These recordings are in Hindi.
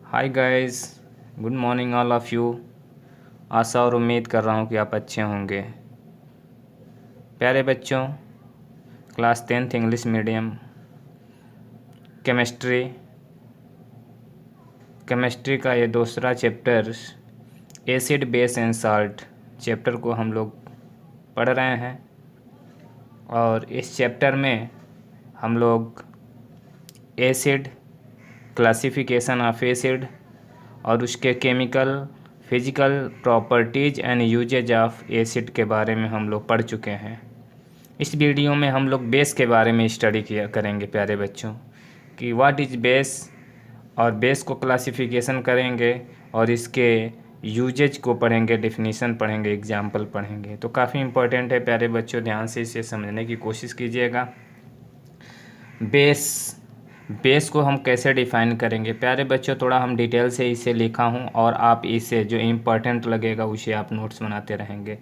Hi guys, good morning all of you. आशा और उम्मीद कर रहा हूँ कि आप अच्छे होंगे। प्यारे बच्चों, class 10th English medium chemistry का ये दूसरा chapter acid base and salt chapter को हम लोग पढ़ रहे हैं। और इस चैप्टर में हम लोग एसिड, क्लासिफिकेशन ऑफ एसिड और उसके chemical, physical properties and uses of acid के बारे में हम लोग पढ़ चुके हैं। इस वीडियो में हम लोग बेस के बारे में स्टडी किया करेंगे प्यारे बच्चों, कि व्हाट इज़ बेस, और बेस को क्लासिफिकेशन करेंगे और इसके यूजेज को पढ़ेंगे, डेफिनीशन पढ़ेंगे, एग्जाम्पल पढ़ेंगे। तो काफ़ी इम्पोर्टेंट है प्यारे बच्चों, ध्यान से इसे समझने की कोशिश कीजिएगा। बेस को हम कैसे डिफ़ाइन करेंगे प्यारे बच्चों, थोड़ा हम डिटेल से इसे लिखा हूँ और आप इसे जो इम्पोर्टेंट लगेगा उसे आप नोट्स बनाते रहेंगे।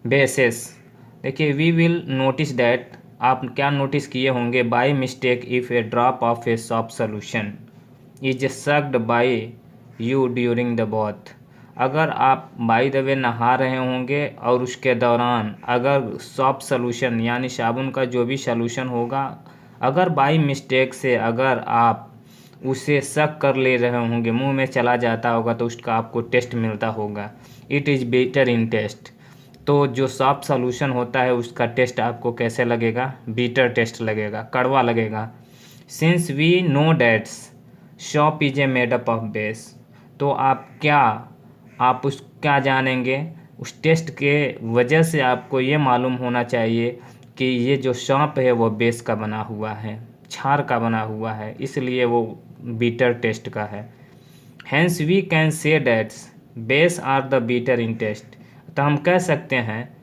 बेसिस, देखिए, वी विल नोटिस दैट, आप क्या नोटिस किए होंगे, by mistake if a drop of a soft solution is sucked by you during the bath. अगर आप बाय द वे नहा रहे होंगे और उसके दौरान अगर सॉफ्ट सोल्यूशन यानी साबुन का जो भी सोल्यूशन होगा, अगर बाय मिस्टेक से अगर आप उसे सक कर ले रहे होंगे, मुंह में चला जाता होगा, तो उसका आपको टेस्ट मिलता होगा। It is bitter in taste. तो जो सॉफ्ट सोल्यूशन होता है उसका टेस्ट आपको कैसे लगेगा, बीटर टेस्ट लगेगा, कड़वा लगेगा। Since we know that's soap is a made up of base, तो आप उस क्या जानेंगे, उस टेस्ट के वजह से आपको ये मालूम होना चाहिए कि ये जो सौंप है वो बेस का बना हुआ है, क्षार का बना हुआ है, इसलिए वो बीटर टेस्ट का है। Hence we can say that's base are the bitter in taste. तो हम कह सकते हैं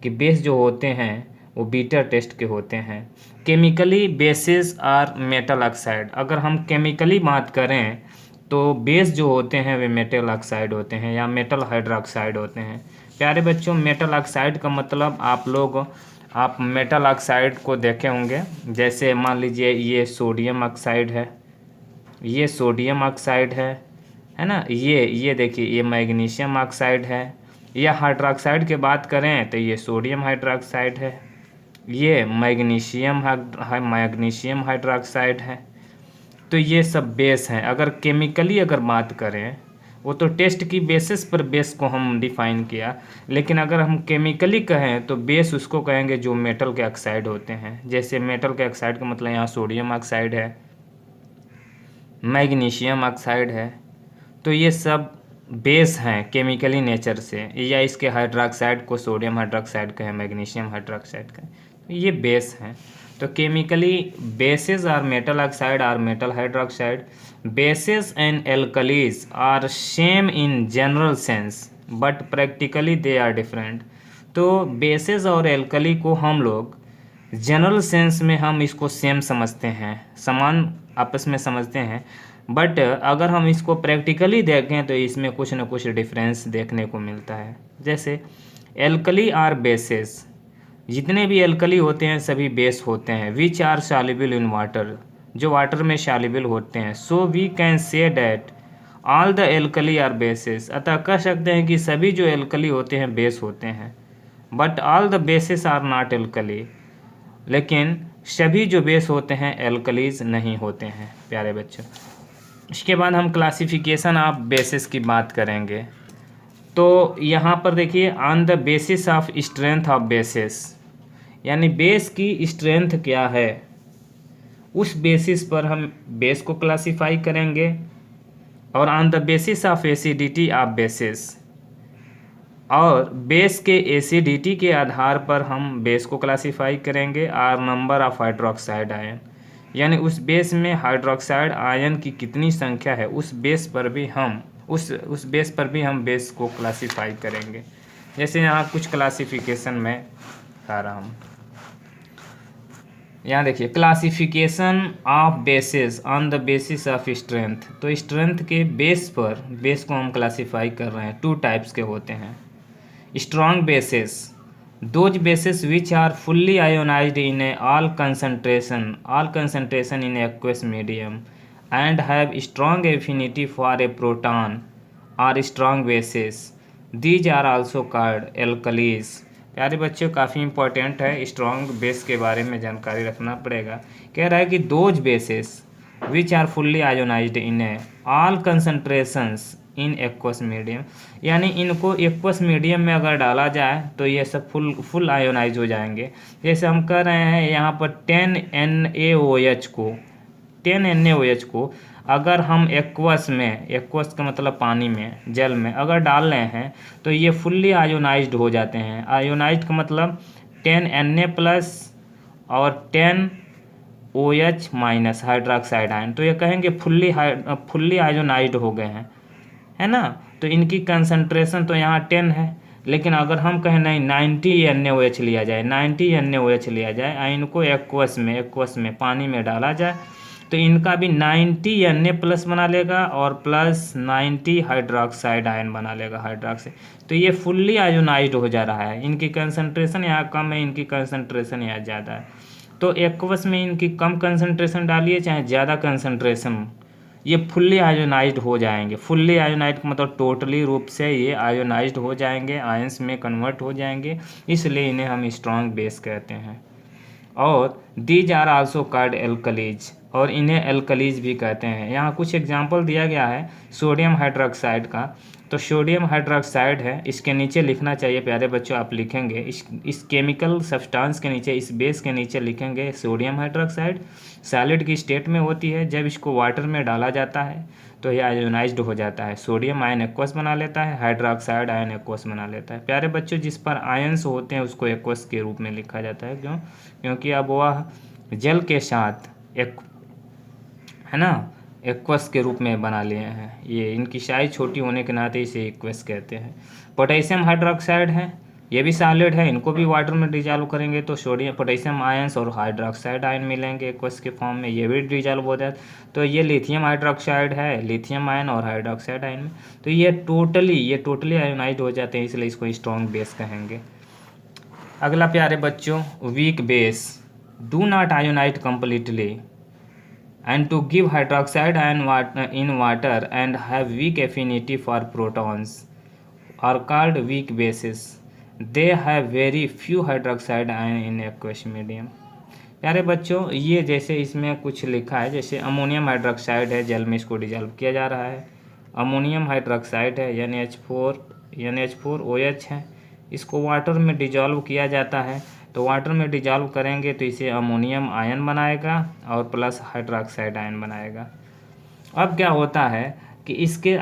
कि बेस जो होते हैं वो बीटर टेस्ट के होते हैं। Chemically bases are metal oxide, अगर हम केमिकली बात करें तो बेस जो होते हैं वे मेटल ऑक्साइड होते हैं या मेटल हाइड्रोक्साइड होते हैं। प्यारे बच्चों, मेटल ऑक्साइड का मतलब आप मेटल ऑक्साइड को देखे होंगे, जैसे मान लीजिए ये सोडियम ऑक्साइड है, ये सोडियम ऑक्साइड है ना, ये देखिए ये मैग्नीशियम ऑक्साइड है। या हाइड्रोक्साइड की बात करें तो ये सोडियम हाइड्रोक्साइड है, ये मैग्नीशियम हाइड्रोक्साइड है। तो ये सब बेस हैं। अगर केमिकली अगर बात करें, वो तो टेस्ट की बेसिस पर बेस को हम डिफ़ाइन किया, लेकिन अगर हम केमिकली कहें तो बेस उसको कहेंगे जो मेटल के ऑक्साइड होते हैं। जैसे मेटल के ऑक्साइड का मतलब यहाँ सोडियम ऑक्साइड है, मैग्नीशियम ऑक्साइड है। तो ये सब बेस हैं केमिकली नेचर से, या इसके हाइड्रोक्साइड को सोडियम हाइड्रोक्साइड कहें, मैग्नीशियम हाइड्रोक्साइड कहें, ये बेस हैं। तो chemically bases are metal oxide are metal hydroxide. Bases and alkalis are same in general sense but practically they are different. तो बेसेस और एल्कली को हम लोग जनरल सेंस में हम इसको सेम समझते हैं, समान आपस में समझते हैं, बट अगर हम इसको प्रैक्टिकली देखें तो इसमें कुछ न कुछ डिफरेंस देखने को मिलता है। जैसे एल्कली आर बेसेस, जितने भी एल्कली होते हैं सभी बेस होते हैं, which are soluble in water, जो वाटर में सॉल्युबल होते हैं। So we can say that all the alkali are bases, अतः कह सकते हैं कि सभी जो एल्कली होते हैं बेस होते हैं। But all the bases are not alkali, लेकिन सभी जो बेस होते हैं एल्कलीज नहीं होते हैं प्यारे बच्चों। इसके बाद हम क्लासिफिकेशन ऑफ बेसिस की बात करेंगे। तो यहाँ पर देखिए, on the basis of strength of basis, यानी बेस की स्ट्रेंथ क्या है, उस बेसिस पर हम बेस को क्लासिफाई करेंगे। और on the basis of acidity of bases, और बेस के एसिडिटी के आधार पर हम बेस को क्लासिफाई करेंगे। Are number of hydroxide ion, यानी उस बेस में हाइड्रोक्साइड आयन की कितनी संख्या है, उस बेस पर भी हम बेस को क्लासिफाई करेंगे। जैसे यहाँ कुछ क्लासिफिकेशन में बता रहा हूँ। यहाँ देखिए, classification of basis on the basis of strength. तो स्ट्रेंथ के बेस पर बेस को हम क्लासिफाई कर रहे हैं। 2 टाइप्स के होते हैं। Strong bases, those bases which are fully ionized in a all concentration in aqueous medium and have strong affinity for a proton or strong bases. These are also called alkalis. प्यारे बच्चों, काफ़ी इंपॉर्टेंट है, स्ट्रॉन्ग बेस के बारे में जानकारी रखना पड़ेगा। कह रहा है कि those bases which are fully ionized in a all concentrations in aqueous medium, यानी इनको एक्वस मीडियम में अगर डाला जाए तो ये सब फुल आयोनाइज हो जाएंगे। जैसे हम कर रहे हैं यहाँ पर 10NaOH को 10NaOH को अगर हम एक्वस में, एक्वस का मतलब पानी में, जल में अगर डाल रहे हैं तो ये फुल्ली आयोनाइज्ड हो जाते हैं। आयोनाइज्ड का मतलब 10Na प्लस और 10OH माइनस हाइड्रोक्साइड आयन, तो ये कहेंगे फुल्ली आयोनाइज्ड हो गए हैं, है ना। तो इनकी कंसंट्रेशन तो यहाँ 10 है, लेकिन अगर हम कहें नहीं 90NaOH लिया जाए, 90NaOH लिया जाए, इनको एक्वस में पानी में डाला जाए तो इनका भी 90Na प्लस बना लेगा और प्लस 90 हाइड्रोक्साइड आयन बना लेगा, हाइड्रोक्साइड। तो ये फुल्ली आयोनाइज्ड हो जा रहा है। इनकी कंसंट्रेशन यहाँ कम है, इनकी कंसंट्रेशन यहाँ ज़्यादा है। तो एक्वस में इनकी कम कंसंट्रेशन डालिए चाहे ज़्यादा कंसंट्रेशन, ये फुल्ली आयोनाइज्ड हो जाएंगे। फुल्ली आयोनाइज्ड मतलब टोटली रूप से ये आयोनाइज्ड हो जाएंगे, आयंस में कन्वर्ट हो जाएंगे, इसलिए इन्हें हम स्ट्रॉन्ग बेस कहते हैं। और these are also called alkalis, और इन्हें एल्कलीज भी कहते हैं। यहाँ कुछ एग्जांपल दिया गया है सोडियम हाइड्रोक्साइड का। तो सोडियम हाइड्रोक्साइड है, इसके नीचे लिखना चाहिए प्यारे बच्चों, आप लिखेंगे इस केमिकल सब्सटेंस के नीचे, इस बेस के नीचे लिखेंगे सोडियम हाइड्रोक्साइड। सॉलिड की स्टेट में होती है, जब इसको वाटर में डाला जाता है तो ये आयोनाइज्ड हो जाता है। सोडियम आयन एक्वस बना लेता है, हाइड्रोक्साइड आयन एक्वस बना लेता है। प्यारे बच्चों, जिस पर आयन्स होते हैं उसको एक्वस के रूप में लिखा जाता है। क्यों? क्योंकि अब वह जल के साथ एक, है ना, एक्वस के रूप में बना लिए हैं। ये इनकी साइज छोटी होने के नाते इसे एक्वस कहते हैं। पोटेशियम हाइड्रोक्साइड है, ये भी सॉलिड है, इनको भी वाटर में डिजॉल्व करेंगे तो सोडियम पोटेशियम आयंस और हाइड्रोक्साइड आयन मिलेंगे एक्वस के फॉर्म में, ये भी डिजॉल्व हो जाए। तो ये लिथियम हाइड्रोक्साइड है, लिथियम आयन और हाइड्रोक्साइड आयन में, तो ये टोटली आयोनाइज्ड हो जाते हैं, इसलिए इसको स्ट्रॉन्ग बेस कहेंगे। अगला प्यारे बच्चों, weak base do not ionise completely and to give hydroxide ion in water and have weak affinity for protons are called weak bases. They have very few hydroxide ion in aqueous medium. प्यारे बच्चों, ये जैसे इसमें कुछ लिखा है, जैसे अमोनियम हाइड्रोक्साइड है, जल में इसको डिजॉल्व किया जा रहा है। अमोनियम हाइड्रोक्साइड है, NH4OH है, इसको वाटर में डिजॉल्व किया जाता है। तो वाटर में डिजॉल्व करेंगे तो इसे अमोनियम आयन बनाएगा और प्लस हाइड्रोक्साइड आयन बनाएगा। अब क्या होता है कि इसके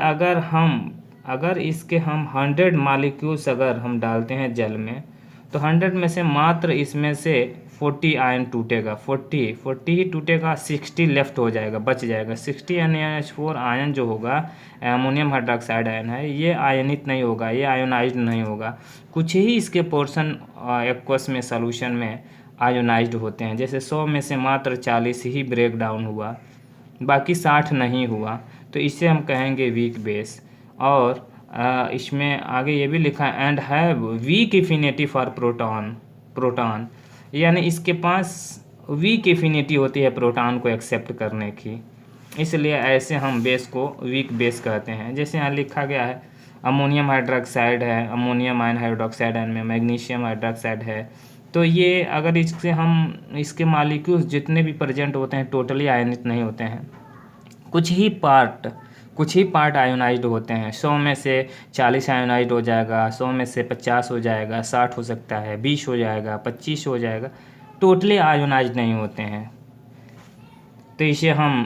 अगर इसके हम 100 मॉलिक्यूल्स अगर हम डालते हैं जल में, तो 100 में से मात्र इसमें से 40 आयन टूटेगा, 40 ही टूटेगा, 60 लेफ्ट हो जाएगा, बच जाएगा। 60 NaOH4 आयन जो होगा, अमोनियम हाइड्रोक्साइड आयन है, ये आयनित नहीं होगा, ये आयोनाइज्ड नहीं होगा। कुछ ही इसके पोर्शन एक्वस में सॉल्यूशन में आयोनाइज्ड होते हैं। जैसे 100 में से मात्र 40 ही ब्रेक डाउन हुआ, बाकी 60 नहीं हुआ, तो इसे हम कहेंगे वीक बेस। और इसमें आगे ये भी लिखा है and have week affinity for proton, यानी इसके पास वीक एफिनिटी होती है प्रोटॉन को एक्सेप्ट करने की, इसलिए ऐसे हम बेस को वीक बेस कहते हैं। जैसे यहाँ लिखा गया है अमोनियम हाइड्रोक्साइड है, अमोनियम आयन हाइड्रोक्साइड आयन में मैग्नीशियम हाइड्रोक्साइड है, तो ये अगर इससे हम इसके मॉलिक्यूल्स जितने भी प्रेजेंट होते हैं टोटली आयनित नहीं होते हैं, कुछ ही पार्ट आयोनाइज्ड होते हैं। 100 में से 40 आयोनाइज्ड हो जाएगा, 100 में से 50 हो जाएगा, 60 हो सकता है, 20 हो जाएगा, 25 हो जाएगा, टोटली आयोनाइज्ड नहीं होते हैं। तो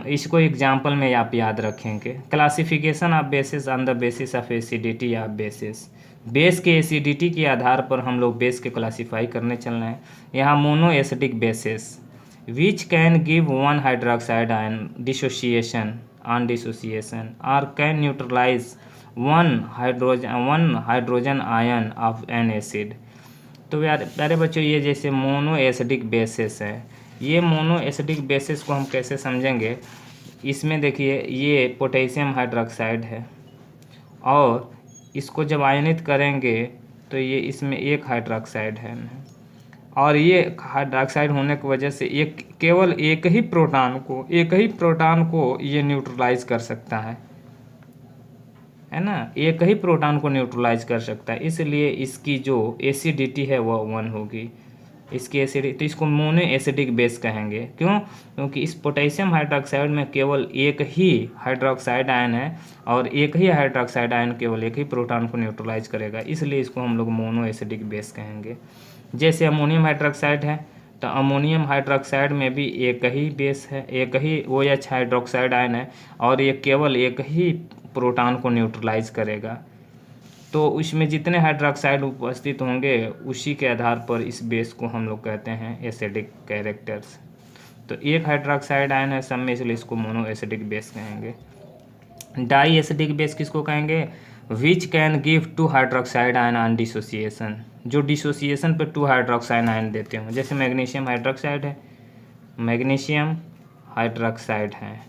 इसको एग्जाम्पल में आप याद रखेंगे। Classification of basis on the basis of acidity of bases, base के एसिडिटी के आधार पर हम लोग बेस के क्लासीफाई करने चल रहे हैं। यहाँ mono acidic bases which can give 1 hydroxide ion dissociation on dissociation और can neutralize 1 hydrogen ion of an acid. तो प्यारे बच्चों, ये जैसे मोनो एसिडिक बेसिस है, ये मोनो एसिडिक बेसिस को हम कैसे समझेंगे? इसमें देखिए ये पोटेशियम हाइड्रोक्साइड है और इसको जब आयनित करेंगे तो ये इसमें 1 हाइड्रोक्साइड है और ये हाइड्रोक्साइड होने की वजह से केवल एक ही प्रोटॉन को ये न्यूट्रलाइज कर सकता है ना, एक ही प्रोटॉन को न्यूट्रलाइज कर सकता है, इसलिए इसकी जो एसिडिटी है वो 1 होगी। इसकी एसिडिटी, तो इसको मोनो एसिडिक बेस कहेंगे। क्यों? क्योंकि इस पोटेशियम हाइड्रोक्साइड में केवल एक ही हाइड्रोक्साइड आयन है और एक ही हाइड्रोक्साइड आयन केवल एक ही प्रोटॉन को न्यूट्रलाइज करेगा, इसलिए इसको हम लोग मोनो एसिडिक बेस कहेंगे। जैसे अमोनियम हाइड्रोक्साइड है, तो अमोनियम हाइड्रोक्साइड में भी एक ही बेस है, एक ही OH हाइड्रोक्साइड आयन है और ये केवल एक ही प्रोटॉन को न्यूट्रलाइज करेगा। तो उसमें जितने हाइड्रोक्साइड उपस्थित होंगे उसी के आधार पर इस बेस को हम लोग कहते हैं एसिडिक कैरेक्टर्स। तो एक हाइड्रोक्साइड आयन है सब में, इसलिए इसको मोनो एसिडिक बेस कहेंगे। डाई एसिडिक बेस किसको कहेंगे? विच can give 2 hydroxide ion on dissociation, जो डिसोसिएशन पर 2 हाइड्रोक्साइड आयन देते हो। जैसे मैग्नीशियम हाइड्रोक्साइड है, मैग्नीशियम हाइड्रोक्साइड है,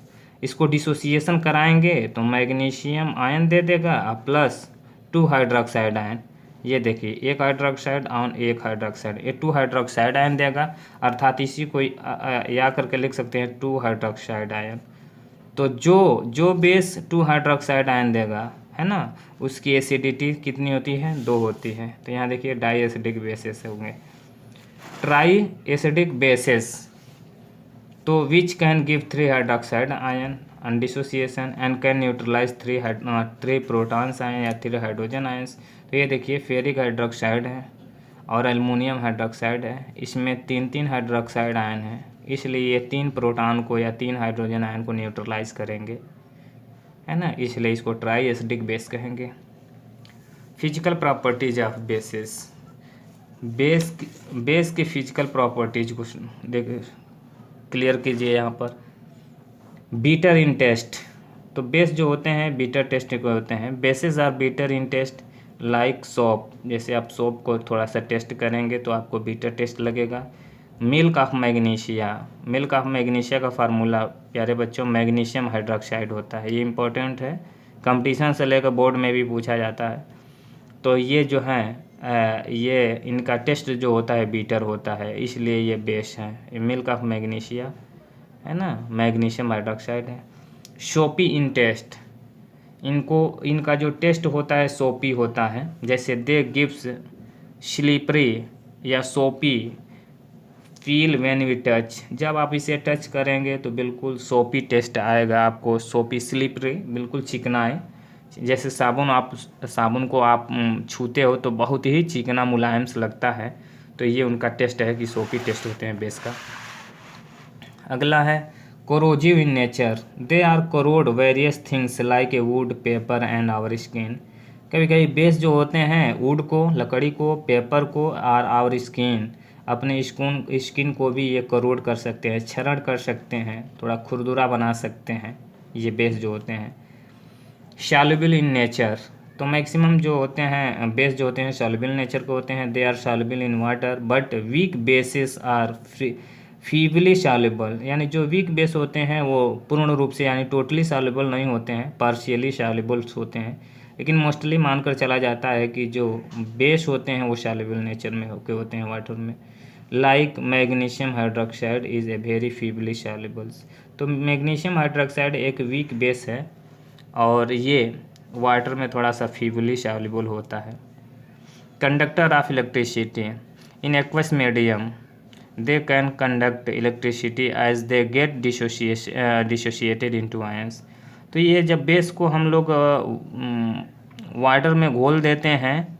इसको डिसोसिएशन कराएंगे तो मैग्नीशियम आयन दे देगा प्लस 2 हाइड्रोक्साइड आयन। ये देखिए, एक हाइड्रोक्साइड ऑन एक हाइड्रोक्साइड, ये 2 हाइड्रोक्साइड आयन देगा, अर्थात इसी को या करके लिख सकते हैं 2 हाइड्रोक्साइड आयन। तो जो बेस 2 हाइड्रोक्साइड आयन देगा, है ना, उसकी एसिडिटी कितनी होती है? 2 होती है। तो यहाँ देखिए डाई एसिडिक बेसेस होंगे। ट्राई एसिडिक बेसेस, तो which can give 3 hydroxide ion on dissociation and can neutralise 3 protons ion या 3 हाइड्रोजन आयंस। तो ये देखिए फेरिक हाइड्रोक्साइड है और एल्युमिनियम हाइड्रोक्साइड है, इसमें 3 हाइड्रोक्साइड आयन है, इसलिए ये 3 प्रोटॉन को या 3 हाइड्रोजन आयन को न्यूट्रलाइज करेंगे, है ना, इसलिए इसको ट्राई एसिडिक बेस कहेंगे। Physical properties of bases, base की फिजिकल प्रॉपर्टीज को देख क्लियर कीजिए। यहाँ पर बीटर इन टेस्ट, तो बेस जो होते हैं बीटर टेस्ट के होते हैं। Bases are bitter in taste like soap, जैसे आप सोप को थोड़ा सा टेस्ट करेंगे तो आपको बीटर टेस्ट लगेगा। Milk of magnesia, milk of magnesia का फार्मूला प्यारे बच्चों मैग्नीशियम हाइड्रोक्साइड होता है, ये इंपॉर्टेंट है, कंपटीशन से लेकर बोर्ड में भी पूछा जाता है। तो ये जो है ये इनका टेस्ट जो होता है बीटर होता है, इसलिए ये बेस है। मिल्क ऑफ मैग्नीशिया, है ना, मैग्नीशियम हाइड्रोक्साइड है। सोपी इन टेस्ट, इनका जो टेस्ट होता है सोपी होता है। जैसे दे गिव्स स्लिपरी या सोपी फील व्हेन वी टच, जब आप इसे टच करेंगे तो बिल्कुल सोपी टेस्ट आएगा आपको, सोपी स्लिपरी बिल्कुल चिकना है। जैसे साबुन को आप छूते हो तो बहुत ही चिकना मुलायम से लगता है, तो ये उनका टेस्ट है कि सोपी टेस्ट होते हैं बेस का। अगला है corrosive in nature, they are corrode various things like a wood paper and our skin. कभी कभी बेस जो होते हैं वुड को, लकड़ी को, पेपर को और आवर स्किन, अपने स्किन को भी ये कोरोड कर सकते हैं, क्षरण कर सकते हैं, थोड़ा खुरदुरा बना सकते हैं ये बेस जो होते हैं। सॉल्युबल इन नेचर, तो मैक्सिमम जो होते हैं बेस जो होते हैं सॉल्युबल नेचर के होते हैं। They are soluble in water but weak bases are feebly soluble, यानी जो वीक बेस होते हैं वो पूर्ण रूप से यानी टोटली सॉल्युबल नहीं होते हैं, पार्शियली सॉल्युबल होते हैं, लेकिन मोस्टली मानकर चला जाता है कि जो बेस होते हैं वो सॉल्युबल नेचर में होते हैं वाटर में। Like magnesium hydroxide is a very feebly soluble, तो मैग्नीशियम हाइड्रोक्साइड एक वीक बेस है और ये वाटर में थोड़ा सा फीबली सॉल्युबल होता है। Conductor of electricity in aqueous medium, they can conduct electricity as they get dissociated into ions। तो ये जब बेस को हम लोग वाटर में घोल देते हैं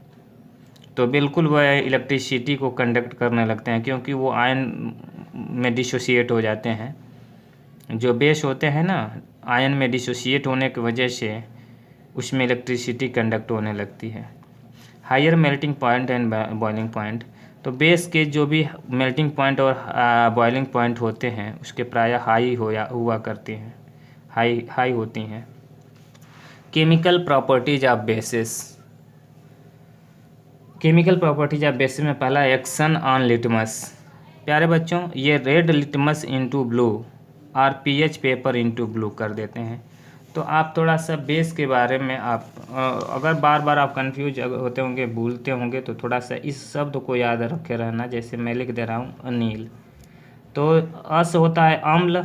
तो बिल्कुल वह इलेक्ट्रिसिटी को कंडक्ट करने लगते हैं, क्योंकि वो आयन में डिसोशिएट हो जाते हैं। जो बेस होते हैं ना, आयन में डिसोशिएट होने की वजह से उसमें इलेक्ट्रिसिटी कंडक्ट होने लगती है। Higher melting point and boiling point, तो बेस के जो भी मेल्टिंग पॉइंट और बॉइलिंग पॉइंट होते हैं उसके प्रायः हाई हुआ करती हैं, हाई होती हैं। Chemical properties of basis, chemical properties of basis में पहला एक्शन ऑन लिटमस। प्यारे बच्चों ये रेड लिटमस इनटू ब्लू और पीएच पेपर इनटू ब्लू कर देते हैं। तो आप थोड़ा सा बेस के बारे में आप अगर बार बार आप कंफ्यूज होते होंगे, भूलते होंगे, तो थोड़ा सा इस शब्द को याद रखे रहना। जैसे मैं लिख दे रहा हूँ अनिल, तो अस होता है अम्ल,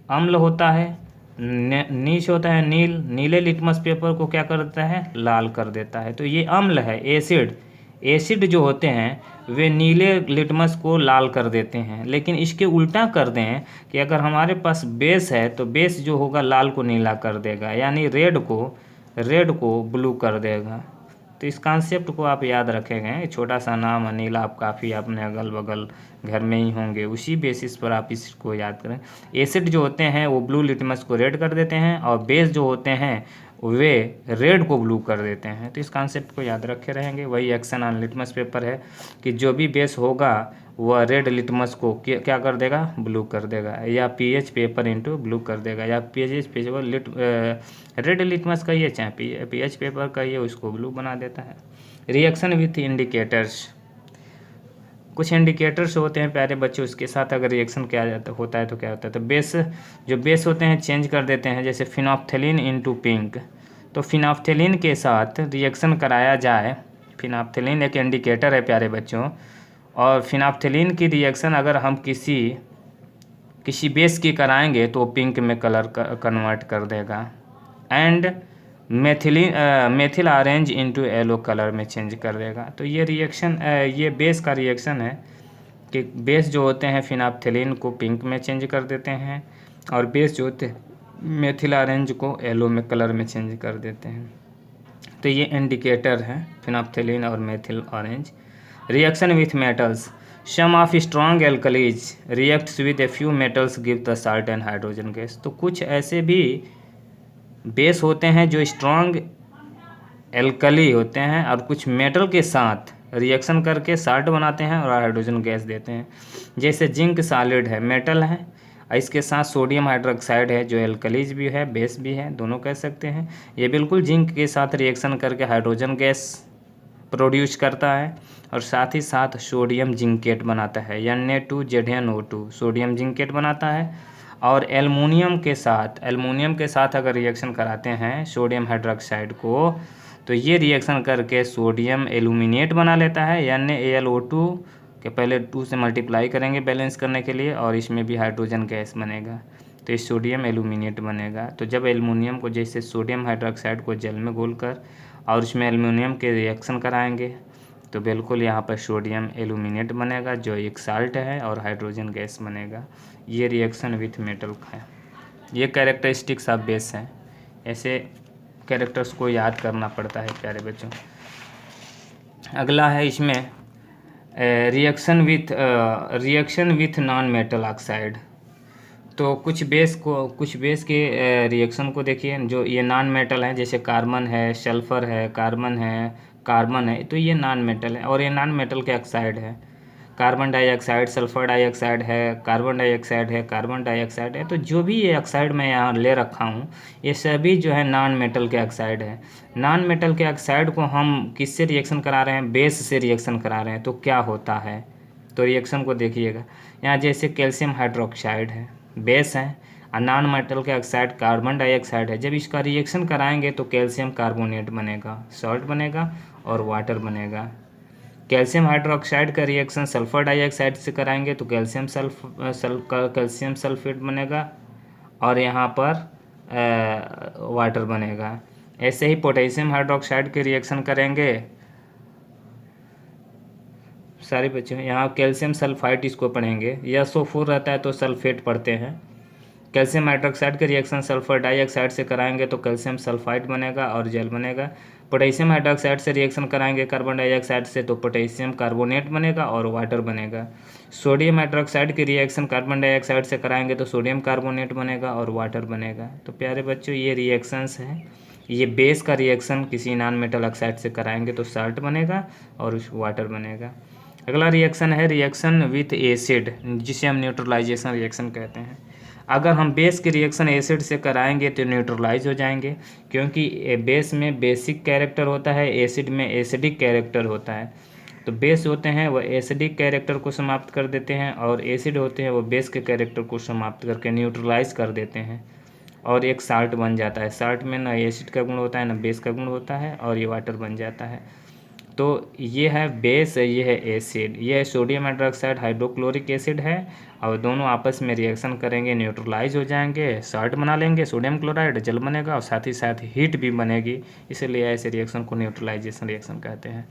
अम्ल होता है, नीच होता है नील, नीले लिटमस पेपर को क्या कर देता है, लाल कर देता है। तो ये अम्ल है, एसिड। एसिड जो होते हैं वे नीले लिटमस को लाल कर देते हैं। लेकिन इसके उल्टा कर दें कि अगर हमारे पास बेस है तो बेस जो होगा लाल को नीला कर देगा, यानी रेड को ब्लू कर देगा। तो इस कॉन्सेप्ट को आप याद रखेंगे। छोटा सा नाम अनिल, आप काफ़ी अपने अगल बगल घर में ही होंगे, उसी बेसिस पर आप इसको याद करें। एसिड जो होते हैं वो ब्लू लिटमस को रेड कर देते हैं, और बेस जो होते हैं वे रेड को ब्लू कर देते हैं। तो इस कॉन्सेप्ट को याद रखे रहेंगे। वही एक्शन ऑन लिटमस पेपर है कि जो भी बेस होगा वह रेड लिटमस को क्या कर देगा, ब्लू कर देगा, या पीएच पेपर इनटू ब्लू कर देगा, या पीएच पेपर रेड लिटमस कहिए चाहे पीएच पेपर कहिए, उसको ब्लू बना देता है। रिएक्शन विथ इंडिकेटर्स, कुछ इंडिकेटर्स होते हैं प्यारे बच्चों, उसके साथ अगर रिएक्शन किया जाता होता है तो क्या होता है, तो बेस होते हैं चेंज कर देते हैं। जैसे फिनोप्थेलिन इनटू पिंक, तो फिनोप्थेलिन के साथ रिएक्शन कराया जाए, फिनोप्थेलिन एक इंडिकेटर है प्यारे बच्चों, और फिनोप्थेलिन की रिएक्शन अगर हम किसी बेस की कराएंगे तो पिंक में कलर कन्वर्ट कर देगा। And methyl orange into yellow colour में चेंज कर देगा। तो ये रिएक्शन ये बेस का रिएक्शन है कि बेस जो होते हैं फिनोप्थेलिन को पिंक में चेंज कर देते हैं, और बेस जो होते हैं मेथिल ऑरेंज को येलो में कलर में चेंज कर देते हैं। तो ये इंडिकेटर है फिनोप्थेलिन और methyl orange. Reaction with metals, some of strong alkalis reacts with a few metals give the salt and hydrogen gas. तो कुछ ऐसे भी बेस होते हैं जो स्ट्रॉन्ग एल्कली होते हैं और कुछ मेटल के साथ रिएक्शन करके साल्ट बनाते हैं और हाइड्रोजन गैस देते हैं। जैसे जिंक सॉलिड है, मेटल है, इसके साथ सोडियम हाइड्रोक्साइड है जो एल्कलीज भी है, बेस भी है, दोनों कह सकते हैं। ये बिल्कुल जिंक के साथ रिएक्शन करके हाइड्रोजन गैस प्रोड्यूस करता है, और साथ ही साथ सोडियम जिंकेट बनाता है, Na2ZnO2 सोडियम जिंकेट बनाता है। और एल्युमिनियम के साथ अगर रिएक्शन कराते हैं सोडियम हाइड्रोक्साइड को, तो ये रिएक्शन करके सोडियम एल्यूमिनेट बना लेता है, NaAlO2 के पहले 2 से मल्टीप्लाई करेंगे बैलेंस करने के लिए, और इसमें भी हाइड्रोजन गैस बनेगा, तो ये सोडियम एल्यूमिनेट बनेगा। तो जब एल्युमिनियम को जैसे सोडियम हाइड्रोक्साइड को जल में घोलकर और उसमें एल्युमिनियम के रिएक्शन कराएंगे, तो बिल्कुल यहाँ पर सोडियम एल्यूमिनेट बनेगा जो एक साल्ट है, और हाइड्रोजन गैस बनेगा। ये रिएक्शन विथ मेटल का है। ये कैरेक्टरिस्टिक्स ऑफ बेस हैं। ऐसे कैरेक्टर्स को याद करना पड़ता है प्यारे बच्चों। अगला है इसमें reaction with non metal oxide. तो कुछ बेस के रिएक्शन को देखिए जो ये नॉन मेटल है, जैसे कार्बन है, सल्फर है, कार्बन है, तो ये नॉन मेटल है। और ये नॉन मेटल के ऑक्साइड है, कार्बन डाइऑक्साइड, सल्फर डाइऑक्साइड है, कार्बन डाइऑक्साइड है। तो जो भी ये ऑक्साइड मैं यहाँ ले रखा हूँ, ये सभी जो है नॉन मेटल के ऑक्साइड है। नॉन मेटल के ऑक्साइड को हम किससे रिएक्शन करा रहे हैं, बेस से रिएक्शन करा रहे हैं। तो क्या होता है, तो रिएक्शन को देखिएगा। यहाँ जैसे कैल्शियम हाइड्रोक्साइड है, बेस है, और नॉन मेटल के ऑक्साइड कार्बन डाइऑक्साइड है। जब इसका रिएक्शन कराएंगे तो कैल्शियम कार्बोनेट बनेगा, सॉल्ट बनेगा और वाटर बनेगा। कैल्शियम हाइड्रोक्साइड का रिएक्शन सल्फर डाइऑक्साइड से कराएंगे तो कैल्शियम सल्फेट बनेगा, और यहाँ पर वाटर बनेगा। ऐसे ही पोटेशियम हाइड्रोक्साइड के रिएक्शन करेंगे, सारे बच्चों यहाँ कैल्शियम सल्फाइड इसको पढ़ेंगे, या SO4 रहता है तो सल्फेट पढ़ते हैं। कैल्शियम हाइड्रोक्साइड के रिएक्शन सल्फर डाइऑक्साइड से कराएंगे तो कैल्शियम सल्फाइड बनेगा और जेल बनेगा। पोटेशियम हाइड्रोक्साइड से रिएक्शन कराएंगे कार्बन डाइऑक्साइड से तो पोटेशियम कार्बोनेट बनेगा और वाटर बनेगा। सोडियम हाइड्रोक्साइड की रिएक्शन कार्बन डाइऑक्साइड से कराएंगे तो सोडियम कार्बोनेट बनेगा और वाटर बनेगा। तो प्यारे बच्चों ये रिएक्शंस हैं। ये बेस का रिएक्शन किसी नॉन मेटल ऑक्साइड से कराएंगे तो साल्ट बनेगा और वाटर बनेगा। अगला रिएक्शन है रिएक्शन विथ एसिड, जिसे हम न्यूट्रलाइजेशन रिएक्शन कहते हैं। अगर हम बेस के रिएक्शन एसिड से कराएंगे तो न्यूट्रलाइज हो जाएंगे, क्योंकि बेस में बेसिक कैरेक्टर होता है, एसिड में एसिडिक कैरेक्टर होता है। तो बेस होते हैं वो एसिडिक कैरेक्टर को समाप्त कर देते हैं, और एसिड होते हैं वो बेस के कैरेक्टर को समाप्त करके न्यूट्रलाइज कर देते हैं। और एक साल्ट बन जाता है। साल्ट में ना एसिड का गुण होता है ना बेस का गुण होता है, और ये वाटर बन जाता है। तो ये है बेस, ये है एसिड, ये है सोडियम हाइड्रोक्साइड हाइड्रोक्लोरिक एसिड है, और दोनों आपस में रिएक्शन करेंगे, न्यूट्रलाइज हो जाएंगे, साल्ट बना लेंगे, सोडियम क्लोराइड जल बनेगा, और साथ ही साथ हीट भी बनेगी, इसलिए ऐसे रिएक्शन को न्यूट्रलाइजेशन रिएक्शन कहते हैं।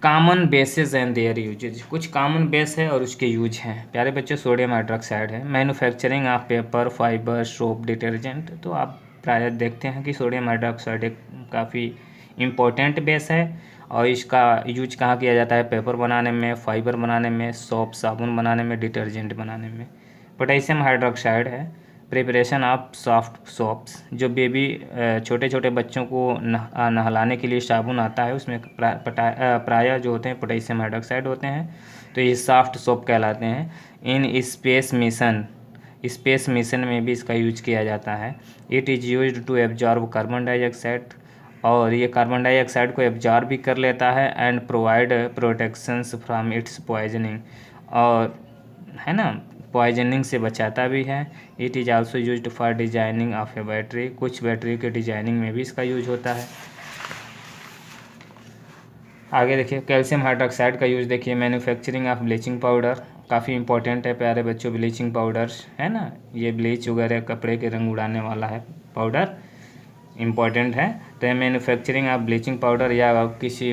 Common bases and their uses, कुछ कॉमन बेस है और उसके यूज हैं। प्यारे बच्चों, सोडियम हाइड्रोक्साइड है, manufacturing of paper, fibre, soap, detergent. तो आप प्रायः देखते हैं कि सोडियम हाइड्रोक्साइड एक काफ़ी इम्पोर्टेंट बेस है, और इसका यूज कहाँ किया जाता है? पेपर बनाने में, फाइबर बनाने में, सोप साबुन बनाने में, डिटर्जेंट बनाने में। पोटेशियम हाइड्रोक्साइड है, प्रिपरेशन ऑफ सॉफ्ट सोप्स, जो बेबी छोटे छोटे बच्चों को नहलाने के लिए साबुन आता है, उसमें प्रायः जो होते हैं पोटेशियम हाइड्रोक्साइड होते हैं, तो ये सॉफ्ट सोप कहलाते हैं। इन स्पेस मिशन में भी इसका यूज किया जाता है। It is used to absorb carbon dioxide, और ये कार्बन डाइऑक्साइड को एब्जॉर्ब भी कर लेता है, and provide protections from its poisoning, और है ना, पॉइजनिंग से बचाता भी है। It is also used for designing of A battery, कुछ बैटरी के डिजाइनिंग में भी इसका यूज होता है। आगे देखिए, कैल्शियम हाइड्रोक्साइड का यूज देखिए, मैन्युफैक्चरिंग ऑफ ब्लीचिंग पाउडर, काफ़ी इंपॉर्टेंट है प्यारे बच्चों, ब्लीचिंग पाउडर है ना, ये ब्लीच वगैरह कपड़े के रंग उड़ाने वाला है पाउडर, इम्पॉर्टेंट है। तो ये मैन्युफैक्चरिंग ऑफ ब्लीचिंग पाउडर, या किसी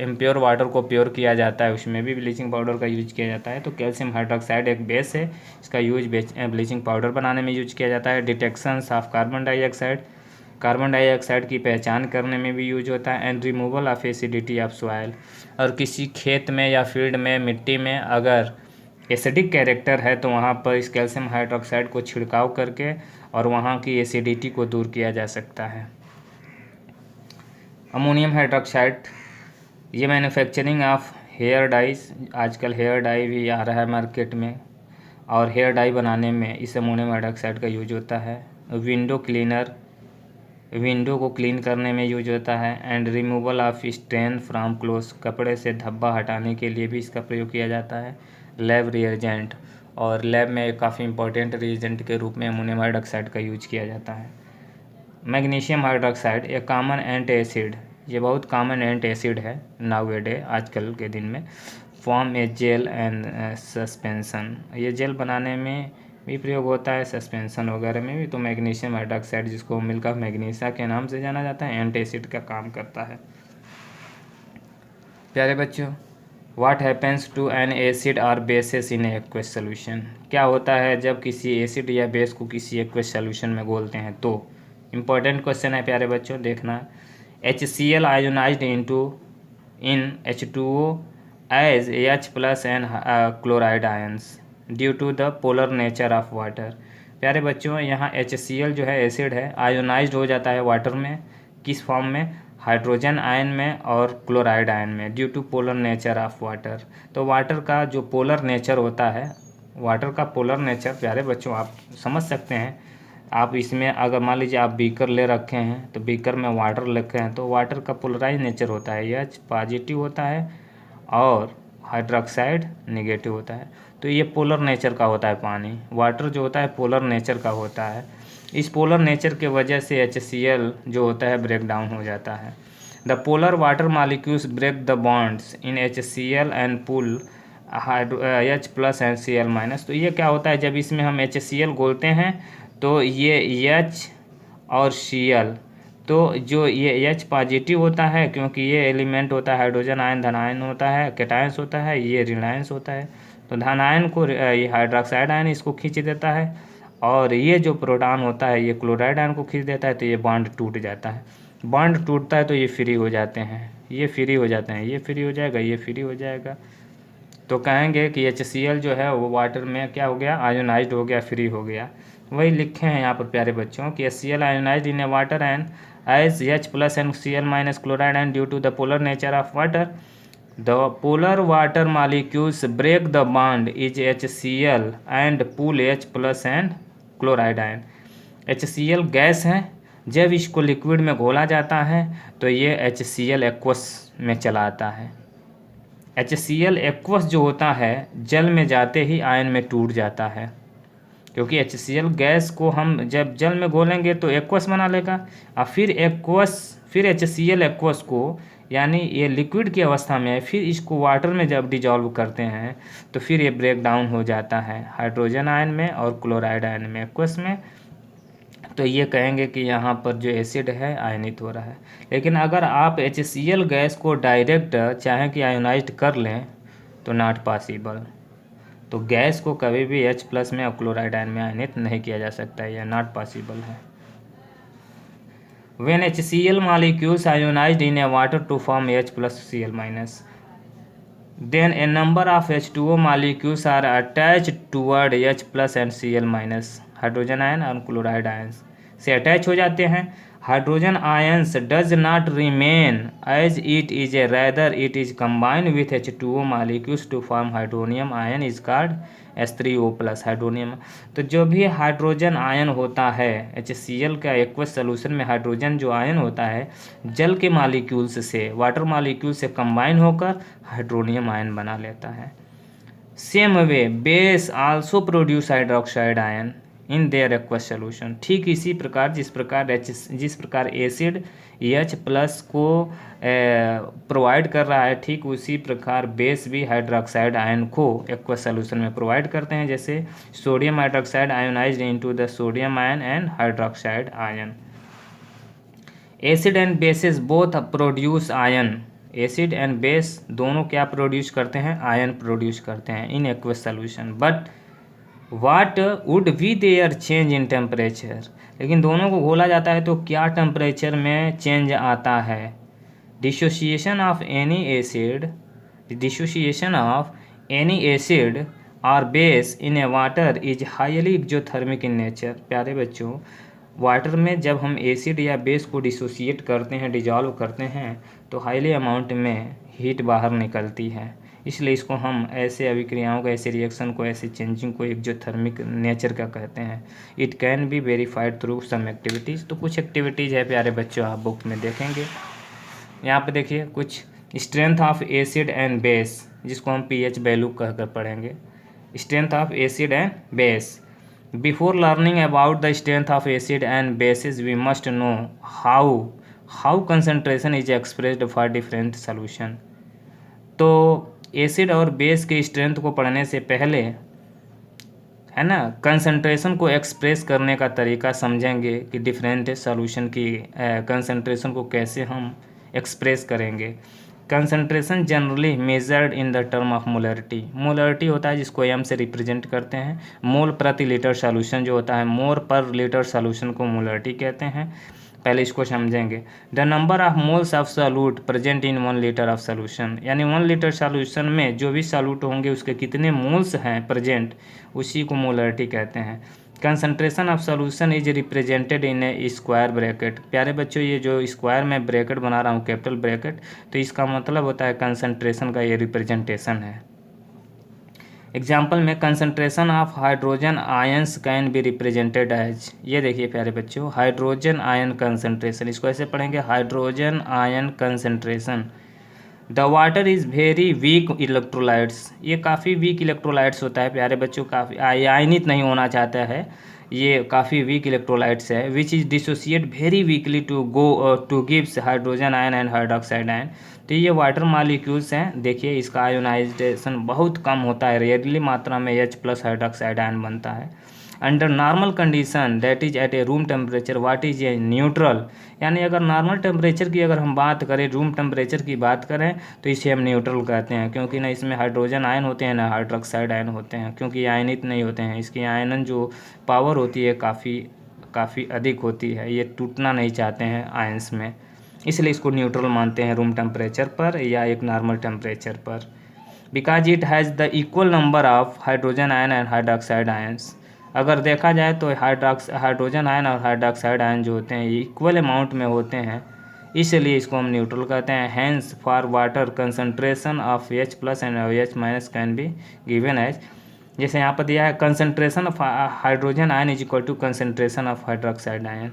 इम्प्योर वाटर को प्योर किया जाता है, उसमें भी ब्लीचिंग पाउडर का यूज किया जाता है। तो कैल्शियम हाइड्रोक्साइड एक बेस है, इसका यूज ब्लीचिंग पाउडर बनाने में यूज किया जाता है। Detections of carbon dioxide, carbon dioxide की पहचान करने में भी यूज होता है। And removal of acidity of soil, और किसी खेत में या फील्ड में मिट्टी में अगर एसिडिक कैरेक्टर है तो वहाँ पर इस कैल्शियम हाइड्रोक्साइड को छिड़काव करके और वहाँ की एसिडिटी को दूर किया जा सकता है। अमोनियम हाइड्रोक्साइड, ये मैन्युफैक्चरिंग ऑफ हेयर डाइज, आजकल हेयर डाई भी आ रहा है मार्केट में, और हेयर डाई बनाने में इस अमोनियम हाइड्रोक्साइड का यूज होता है। विंडो क्लीनर, विंडो को क्लीन करने में यूज होता है। And removal of stain from cloth, कपड़े से धब्बा हटाने के लिए भी इसका प्रयोग किया जाता है। लैब रिएजेंट, और लैब में काफ़ी इंपॉर्टेंट रिएजेंट के रूप में अमोनियम हाइड्रोक्साइड का यूज किया जाता है। मैग्नीशियम हाइड्रोक्साइड एक कॉमन एंटी एसिड, ये बहुत कॉमन एंटी एसिड है नाउएडे, आजकल के दिन में। Form a gel and suspension, ये जेल बनाने में भी प्रयोग होता है, सस्पेंशन वगैरह में भी। तो मैग्नीशियम हाइड्रोक्साइड, जिसको मिलकर मैग्नीशिया के नाम से जाना जाता है, एंटी एसिड का काम करता है। प्यारे बच्चों, what happens to an acid और बेसिस इन एक्वस सोल्यूशन, क्या होता है जब किसी एसिड या बेस को किसी एक्वस सोल्यूशन में घोलते हैं? तो इम्पोर्टेंट क्वेश्चन है प्यारे बच्चों, देखना। HCl ionised in H2O as H+ and chloride ions due to the polar nature of water. प्यारे बच्चों, यहाँ HCl जो है एसिड है, आयोनाइज्ड हो जाता है वाटर में, किस फॉर्म में? हाइड्रोजन आयन में और क्लोराइड आयन में, due to polar nature of water. तो वाटर का जो पोलर नेचर होता है, वाटर का पोलर नेचर प्यारे बच्चों आप समझ सकते हैं। आप इसमें अगर मान लीजिए आप बीकर ले रखे हैं, तो बीकर में वाटर रखे हैं, तो वाटर का पोलराइज नेचर होता है, H पॉजिटिव होता है और हाइड्रोक्साइड नेगेटिव होता है। तो ये पोलर नेचर का होता है पानी, वाटर जो होता है पोलर नेचर का होता है। इस पोलर नेचर के वजह से HCl जो होता है ब्रेक डाउन हो जाता है। The polar water molecules break the bonds in HCl and pull H+ and Cl-। तो ये क्या होता है, जब इसमें हम HCl घोलते हैं तो ये H और Cl, तो जो ये H पॉजिटिव होता है, क्योंकि ये एलिमेंट होता है हाइड्रोजन आयन, धन आयन होता है, कैटायंस होता है, ये ऋण आयंस होता है। तो धन आयन को ये हाइड्रोक्साइड आयन इसको खींच देता है, और ये जो प्रोटॉन होता है ये क्लोराइड आयन को खींच देता है, तो ये बॉन्ड टूट जाता है। बॉन्ड टूटता है तो ये फ्री हो जाते हैं, ये फ्री हो जाते हैं, ये फ्री हो जाएगा, ये फ्री हो जाएगा। तो कहेंगे कि HCl जो है वो वाटर में क्या हो गया? आयोनाइज्ड हो गया, फ्री हो गया। वही लिखे हैं यहाँ पर प्यारे बच्चों कि HCl ionised in a water and as H+ and Cl- chloride and due to the polar nature of water. The polar water molecules break the bond is HCl and pull H+ and chloride ion. HCl gas है, जब इसको लिक्विड में घोला जाता है तो ये HCl एक्वस में चला आता है। HCl एक्वस जो होता है जल में जाते ही आयन में टूट जाता है, क्योंकि HCl गैस को हम जब जल में घोलेंगे तो एक्वस बना लेगा, और फिर HCl एक्वस को, यानी ये लिक्विड की अवस्था में है, फिर इसको वाटर में जब डिजॉल्व करते हैं तो फिर ये ब्रेक डाउन हो जाता है हाइड्रोजन आयन में और क्लोराइड आयन में, एक्वस में। तो ये कहेंगे कि यहाँ पर जो एसिड है आयनित हो रहा है। लेकिन अगर आप HCl गैस को डायरेक्ट चाहें कि आयोनाइज्ड कर लें तो नॉट पॉसिबल। तो गैस को कभी भी H+ में और क्लोराइड आयन में आयनित नहीं किया जा सकता है, यह नॉट पॉसिबल है। When HCl molecules ionized in a water to form H+Cl-, then a number of H2O molecules are attached toward H+ and Cl-, hydrogen ion और क्लोराइड आयंस से अटैच हो जाते हैं। Hydrogen ions does not remain as it is a, rather it is combined with H2O molecules to form hydronium ion is called H3O+, hydronium. तो जो भी हाइड्रोजन आयन होता है HCl का एक्वस सोल्यूशन में, हाइड्रोजन जो आयन होता है जल के मॉलिक्यूल्स से, वाटर मॉलिक्यूल से कंबाइन होकर हाइड्रोनियम आयन बना लेता है। Same way base also produce hydroxide ion in their aqueous solution. ठीक इसी प्रकार जिस प्रकार एसिड H+ को प्रोवाइड कर रहा है, ठीक उसी प्रकार बेस भी हाइड्रोक्साइड आयन को एक्वस सोल्यूशन में प्रोवाइड करते हैं, जैसे sodium hydroxide ionised into the sodium ion and hydroxide ion. Acid and bases both produce ion, acid and base दोनों क्या प्रोड्यूस करते हैं, आयन प्रोड्यूस करते हैं in aqueous solution. But what would be there change in temperature, लेकिन दोनों को घोला जाता है तो क्या टेम्परेचर में चेंज आता है। डिसोसिएशन ऑफ एनी एसिड और base in a water is highly exothermic in nature. प्यारे बच्चों, वाटर में जब हम एसिड या बेस को डिसोसिएट करते हैं, डिजॉल्व करते हैं, तो हाईली अमाउंट में हीट बाहर निकलती है, इसलिए इसको हम ऐसे अभिक्रियाओं को, ऐसे रिएक्शन को, ऐसे चेंजिंग को एक्जोथर्मिक नेचर का कहते हैं। It can be verified through some activities. तो कुछ एक्टिविटीज़ है प्यारे बच्चों, आप बुक में देखेंगे। यहाँ पे देखिए कुछ strength of acid and base, जिसको हम pH वैल्यू कहकर पढ़ेंगे। Strength of acid and base. Before learning about the strength of acid and bases we must know how concentration is expressed for different solution. तो एसिड और बेस के स्ट्रेंथ को पढ़ने से पहले, है ना, कंसंट्रेशन को एक्सप्रेस करने का तरीका समझेंगे कि डिफरेंट सॉल्यूशन की कंसंट्रेशन को कैसे हम एक्सप्रेस करेंगे। Concentration generally measured in the term of molarity. Molarity होता है जिसको m से रिप्रेजेंट करते हैं। मोल प्रति लीटर सॉल्यूशन जो होता है, मोल पर लीटर सॉल्यूशन को मोलरिटी कहते हैं। पहले इसको समझेंगे। The number of moles of solute present in 1 litre of solution, यानी 1 लीटर सॉल्यूशन में जो भी सॉल्यूट होंगे उसके कितने मोल्स हैं प्रेजेंट, उसी को मोलरिटी कहते हैं। Concentration of solution is represented in A square bracket. प्यारे बच्चों, ये जो स्क्वायर में ब्रैकेट बना रहा हूँ, कैपिटल ब्रैकेट, तो इसका मतलब होता है कंसंट्रेशन का ये रिप्रेजेंटेशन है। एग्जाम्पल में concentration of hydrogen ions can be represented as, ये देखिए प्यारे बच्चों, हाइड्रोजन आयन कंसंट्रेशन, इसको ऐसे पढ़ेंगे, hydrogen ion concentration. The water is very weak electrolytes, ये काफ़ी वीक इलेक्ट्रोलाइट्स होता है प्यारे बच्चों, काफ़ी आयनित नहीं होना चाहता है, ये काफ़ी वीक इलेक्ट्रोलाइट्स है। Which is dissociate very weekly two gives hydrogen ion and hydroxide ion. तो ये वाटर मॉलिक्यूल्स हैं, देखिए इसका आयोनाइजेशन बहुत कम होता है, रेयरली मात्रा में H+ हाइड्रोक्साइड आयन बनता है। Under normal condition that is at a room temperature what is a neutral, यानी अगर नॉर्मल टेम्परेचर की अगर हम बात करें, रूम टेम्परेचर की बात करें, तो इसे हम न्यूट्रल कहते हैं, क्योंकि ना इसमें हाइड्रोजन आयन होते हैं ना हाइड्रोक्साइड आयन होते हैं, क्योंकि ये आयनित नहीं होते हैं। इसकी आयनन जो पावर होती है काफ़ी अधिक होती है, ये टूटना नहीं चाहते हैं आयंस में, इसलिए इसको न्यूट्रल मानते हैं रूम टेम्परेचर पर या एक नॉर्मल टेम्परेचर पर। Because it has the equal number of hydrogen ion and hydroxide ions. अगर देखा जाए तो हाइड्रोजन आयन और हाइड्रोक्साइड आयन जो होते हैं इक्वल अमाउंट में होते हैं, इसलिए इसको हम न्यूट्रल कहते हैं। Hence for water concentration of H+ and OH- can be given as, जैसे यहाँ पर दिया है concentration of hydrogen ion is equal to concentration of hydroxide ion.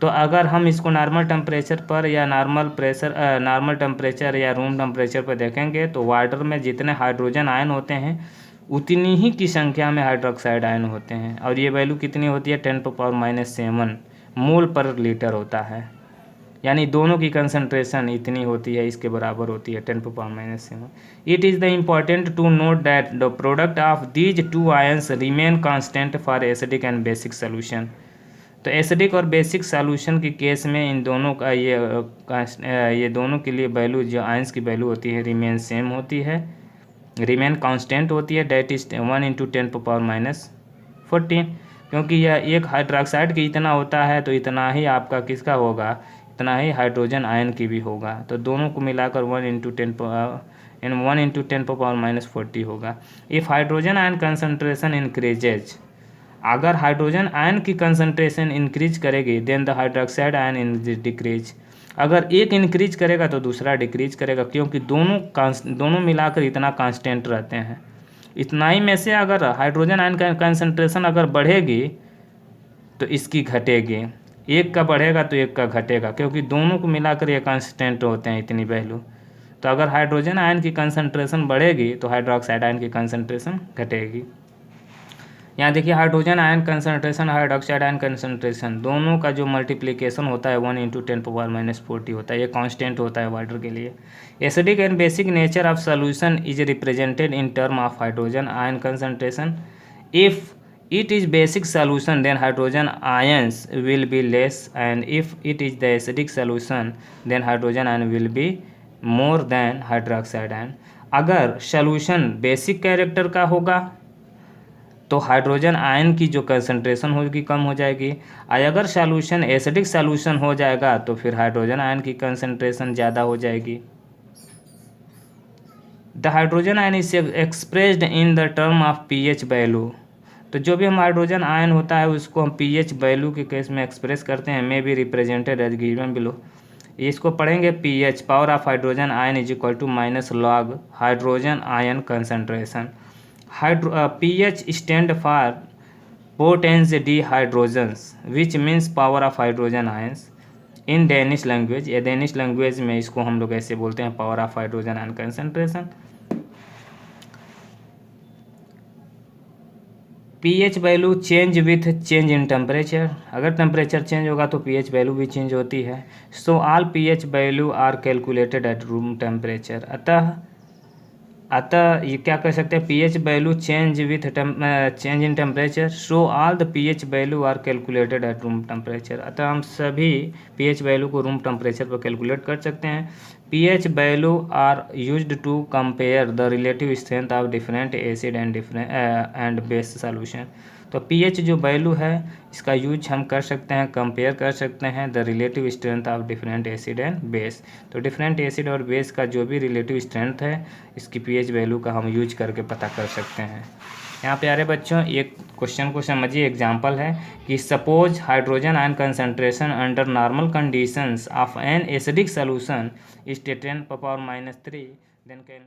तो अगर हम इसको नॉर्मल टेम्परेचर पर या नॉर्मल टेम्परेचर या रूम टेम्परेचर पर देखेंगे तो वाटर में जितने हाइड्रोजन आयन होते हैं उतनी ही की संख्या में हाइड्रोक्साइड आयन होते हैं, और ये वैल्यू कितनी होती है 10⁻⁷ मोल पर लीटर होता है। यानी दोनों की कंसंट्रेशन इतनी होती है, इसके बराबर होती है 10⁻⁷। It is the important to note that the product of these two ions remain constant for acidic and basic solution. तो एसिडिक और बेसिक सॉल्यूशन के केस में इन दोनों का ये दोनों के लिए वैल्यू जो आयंस की वैल्यू होती है रिमेन सेम होती है, रिमेन कांस्टेंट होती है, डेट इज 1 × 10⁻⁴, क्योंकि यह एक हाइड्रोक्साइड की इतना होता है तो इतना ही आपका किसका होगा, इतना ही हाइड्रोजन आयन की भी होगा। तो दोनों को मिलाकर 1 × 10⁻⁴ होगा। If hydrogen ion concentration increases, अगर हाइड्रोजन आयन की कंसंट्रेशन इंक्रीज करेगी then the hydroxide ion decrease, अगर एक इंक्रीज करेगा तो दूसरा डिक्रीज करेगा, क्योंकि दोनों मिलाकर इतना कांस्टेंट रहते हैं। इतना ही में से अगर हाइड्रोजन आयन का कंसंट्रेशन अगर बढ़ेगी तो इसकी घटेगी, एक का बढ़ेगा तो एक का घटेगा, क्योंकि दोनों को मिलाकर ये कांस्टेंट होते हैं इतनी वैल्यू। तो अगर हाइड्रोजन आयन की कंसंट्रेशन बढ़ेगी तो हाइड्रोक्साइड आयन की कंसंट्रेशन घटेगी। यहाँ देखिए hydrogen ion concentration, hydroxide ion concentration दोनों का जो मल्टीप्लिकेशन होता है 1 × 10⁻⁴ होता है, ये कांस्टेंट होता है वाटर के लिए। Acidic and basic nature of solution is represented in term of hydrogen ion concentration. If it is basic solution then hydrogen ions will be less, and if it is the acidic solution then hydrogen ion will be more than hydroxide ion। अगर सॉल्यूशन बेसिक कैरेक्टर का होगा तो हाइड्रोजन आयन की जो कंसंट्रेशन होगी कम हो जाएगी, और अगर सॉल्यूशन एसिडिक सॉल्यूशन हो जाएगा तो फिर हाइड्रोजन आयन की कंसंट्रेशन ज़्यादा हो जाएगी। The hydrogen ion is expressed in the term of pH value. तो जो भी हम हाइड्रोजन आयन होता है उसको हम pH वैल्यू के केस में एक्सप्रेस करते हैं, may be represented as given below. इसको पढ़ेंगे pH power of hydrogen ion is equal to -log hydrogen ion concentration. pH stand for potence डिहाइड्रोजन्स which means power of hydrogen ions in Danish language. या डेनिश लैंग्वेज में इसको हम लोग ऐसे बोलते हैं power of hydrogen ion concentration. pH value change with change in temperature, अगर टेम्परेचर चेंज होगा तो pH वैल्यू भी चेंज होती है। So all pH value are calculated at room temperature. अतः ये क्या कर सकते हैं, pH value change with change in temperature, so all the pH value are calculated at room temperature. अतः हम सभी pH वैल्यू को रूम टेम्परेचर पर कैलकुलेट कर सकते हैं। pH value are used to compare the relative strength of different acid and base solution. तो pH जो वैल्यू है इसका यूज हम कर सकते हैं, कंपेयर कर सकते हैं the relative strength of different acid and base. तो डिफरेंट एसिड और बेस का जो भी रिलेटिव स्ट्रेंथ है इसकी pH वैल्यू का हम यूज करके पता कर सकते हैं। यहाँ प्यारे बच्चों एक क्वेश्चन को समझिए, एग्जांपल है कि suppose hydrogen ion concentration under normal conditions of an acidic solution is 10⁻⁻3 then can